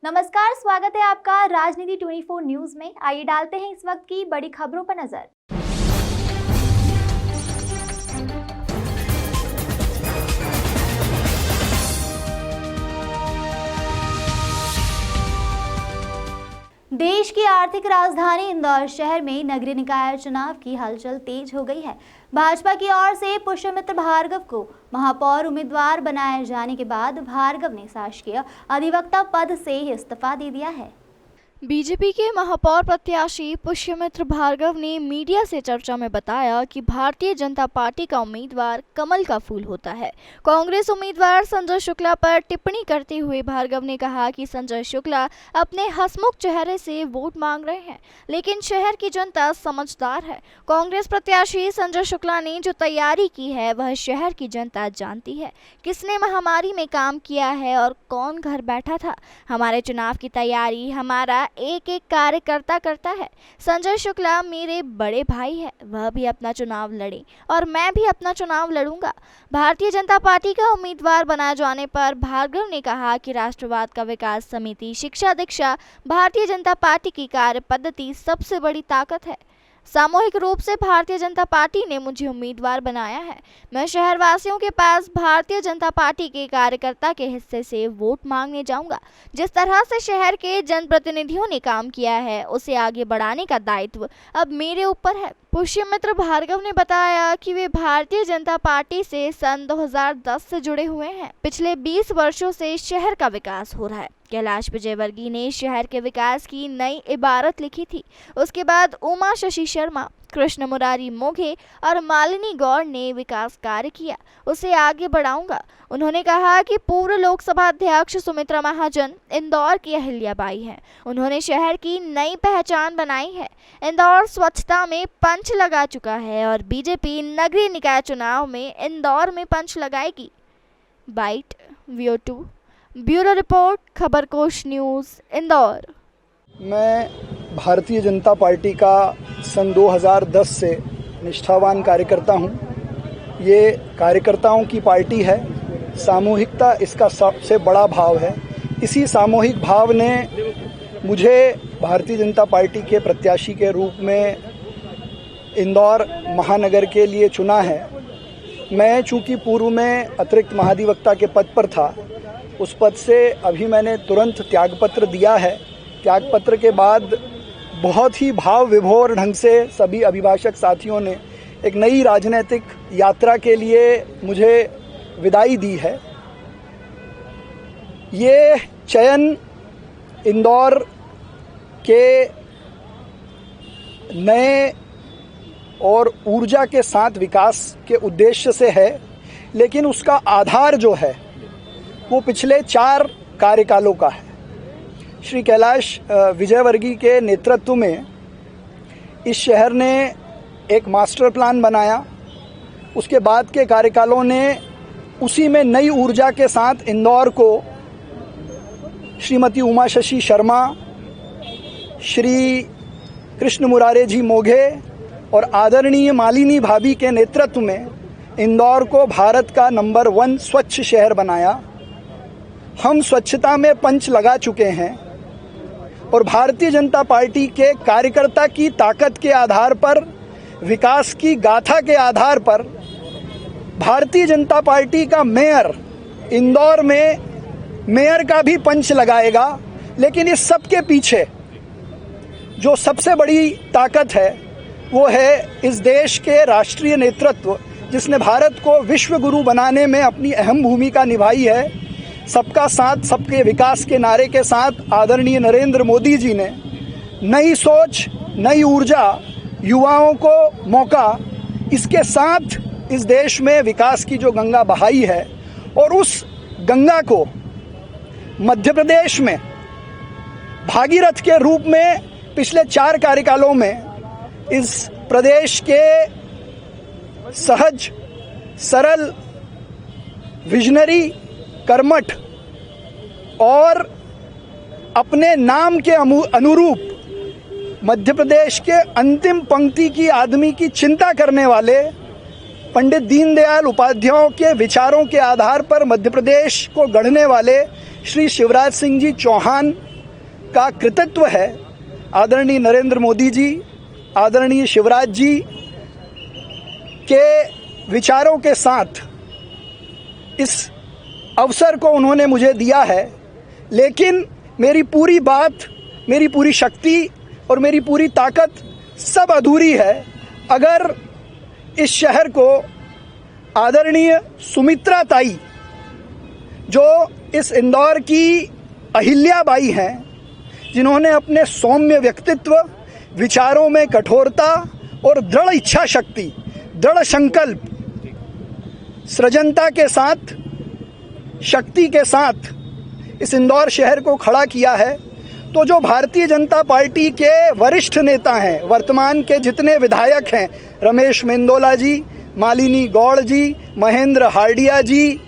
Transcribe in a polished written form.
नमस्कार, स्वागत है आपका राजनीति 24 न्यूज में। आइए डालते हैं इस वक्त की बड़ी खबरों पर नजर। देश की आर्थिक राजधानी इंदौर शहर में नगरीय निकाय चुनाव की हलचल तेज हो गई है। भाजपा की ओर से पुष्यमित्र भार्गव को महापौर उम्मीदवार बनाए जाने के बाद भार्गव ने शासकीय अधिवक्ता पद से इस्तीफा दे दिया है। बीजेपी के महापौर प्रत्याशी पुष्यमित्र भार्गव ने मीडिया से चर्चा में बताया कि भारतीय जनता पार्टी का उम्मीदवार कमल का फूल होता है। कांग्रेस उम्मीदवार संजय शुक्ला पर टिप्पणी करते हुए भार्गव ने कहा कि संजय शुक्ला अपने हंसमुख चेहरे से वोट मांग रहे हैं, लेकिन शहर की जनता समझदार है। कांग्रेस प्रत्याशी संजय शुक्ला ने जो तैयारी की है वह शहर की जनता जानती है। किसने महामारी में काम किया है और कौन घर बैठा था। हमारे चुनाव की तैयारी हमारा एक एक कार्यकर्ता करता है। संजय शुक्ला मेरे बड़े भाई है, वह भी अपना चुनाव लड़े और मैं भी अपना चुनाव लड़ूंगा। भारतीय जनता पार्टी का उम्मीदवार बनाए जाने पर भार्गव ने कहा कि राष्ट्रवाद का विकास समिति, शिक्षा दीक्षा भारतीय जनता पार्टी की कार्य पद्धति सबसे बड़ी ताकत है। सामूहिक रूप से भारतीय जनता पार्टी ने मुझे उम्मीदवार बनाया है। मैं शहरवासियों के पास भारतीय जनता पार्टी के कार्यकर्ता के हिस्से से वोट मांगने जाऊंगा। जिस तरह से शहर के जनप्रतिनिधियों ने काम किया है उसे आगे बढ़ाने का दायित्व अब मेरे ऊपर है। पुष्यमित्र भार्गव ने बताया कि वे भारतीय जनता पार्टी से सन 2010 से जुड़े हुए हैं। पिछले 20 वर्षों से शहर का विकास हो रहा है। कैलाश विजयवर्गीय ने शहर के विकास की नई इबारत लिखी थी। उसके बाद उमा शशि शर्मा, कृष्ण मुरारी मोघे और मालिनी गौड़ ने विकास कार्य किया, उसे आगे बढ़ाऊंगा। उन्होंने कहा कि पूर्व लोकसभा अध्यक्ष सुमित्रा महाजन इंदौर की अहिल्याबाई हैं। उन्होंने शहर की नई पहचान बनाई है। इंदौर स्वच्छता में पंच लगा चुका है और बीजेपी नगरीय निकाय चुनाव में इंदौर में पंच लगाएगी। Bite VO2 bureau report, Khabarkosh news, Indore. मैं भारतीय जनता पार्टी का सन 2010 से निष्ठावान कार्यकर्ता हूं। ये कार्यकर्ताओं की पार्टी है। सामूहिकता इसका सबसे बड़ा भाव है। इसी सामूहिक भाव ने मुझे भारतीय जनता पार्टी के प्रत्याशी के रूप में इंदौर महानगर के लिए चुना है। मैं चूंकि पूर्व में अतिरिक्त महाधिवक्ता के पद पर था, उस पद से अभी मैंने तुरंत त्यागपत्र दिया है। त्यागपत्र के बाद बहुत ही भाव विभोर ढंग से सभी अभिभाषक साथियों ने एक नई राजनीतिक यात्रा के लिए मुझे विदाई दी है। ये चयन इंदौर के नए और ऊर्जा के साथ विकास के उद्देश्य से है, लेकिन उसका आधार जो है वो पिछले 4 कार्यकालों का है। श्री कैलाश विजयवर्गीय के नेतृत्व में इस शहर ने एक मास्टर प्लान बनाया। उसके बाद के कार्यकालों ने उसी में नई ऊर्जा के साथ इंदौर को श्रीमती उमा शशि शर्मा, श्री कृष्ण मुरारी जी मोघे और आदरणीय मालिनी भाभी के नेतृत्व में इंदौर को भारत का नंबर 1 स्वच्छ शहर बनाया। हम स्वच्छता में पंच लगा चुके हैं और भारतीय जनता पार्टी के कार्यकर्ता की ताकत के आधार पर, विकास की गाथा के आधार पर भारतीय जनता पार्टी का मेयर इंदौर में मेयर का भी पंच लगाएगा। लेकिन इस सब के पीछे जो सबसे बड़ी ताकत है वो है इस देश के राष्ट्रीय नेतृत्व, जिसने भारत को विश्व गुरु बनाने में अपनी अहम भूमिका निभाई है। सबका साथ सबके विकास के नारे के साथ आदरणीय नरेंद्र मोदी जी ने नई सोच, नई ऊर्जा, युवाओं को मौका, इसके साथ इस देश में विकास की जो गंगा बहाई है और उस गंगा को मध्य प्रदेश में भागीरथ के रूप में पिछले 4 कार्यकालों में इस प्रदेश के सहज, सरल, विजनरी, कर्मठ और अपने नाम के अनुरूप मध्य प्रदेश के अंतिम पंक्ति की आदमी की चिंता करने वाले पंडित दीनदयाल उपाध्याय के विचारों के आधार पर मध्य प्रदेश को गढ़ने वाले श्री शिवराज सिंह जी चौहान का कृतित्व है आदरणीय नरेंद्र मोदी जी, आदरणीय शिवराज जी के विचारों के साथ इस अवसर को उन्होंने मुझे दिया है। लेकिन मेरी पूरी बात, मेरी पूरी शक्ति और मेरी पूरी ताकत सब अधूरी है अगर इस शहर को आदरणीय सुमित्रा ताई, जो इस इंदौर की अहिल्याबाई हैं, जिन्होंने अपने सौम्य व्यक्तित्व, विचारों में कठोरता और दृढ़ इच्छा शक्ति, दृढ़ संकल्प, सृजनता के साथ, शक्ति के साथ इस इंदौर शहर को खड़ा किया है, तो जो भारतीय जनता पार्टी के वरिष्ठ नेता हैं, वर्तमान के जितने विधायक हैं, रमेश मेंदोला जी, मालिनी गौड़ जी, महेंद्र हार्डिया जी,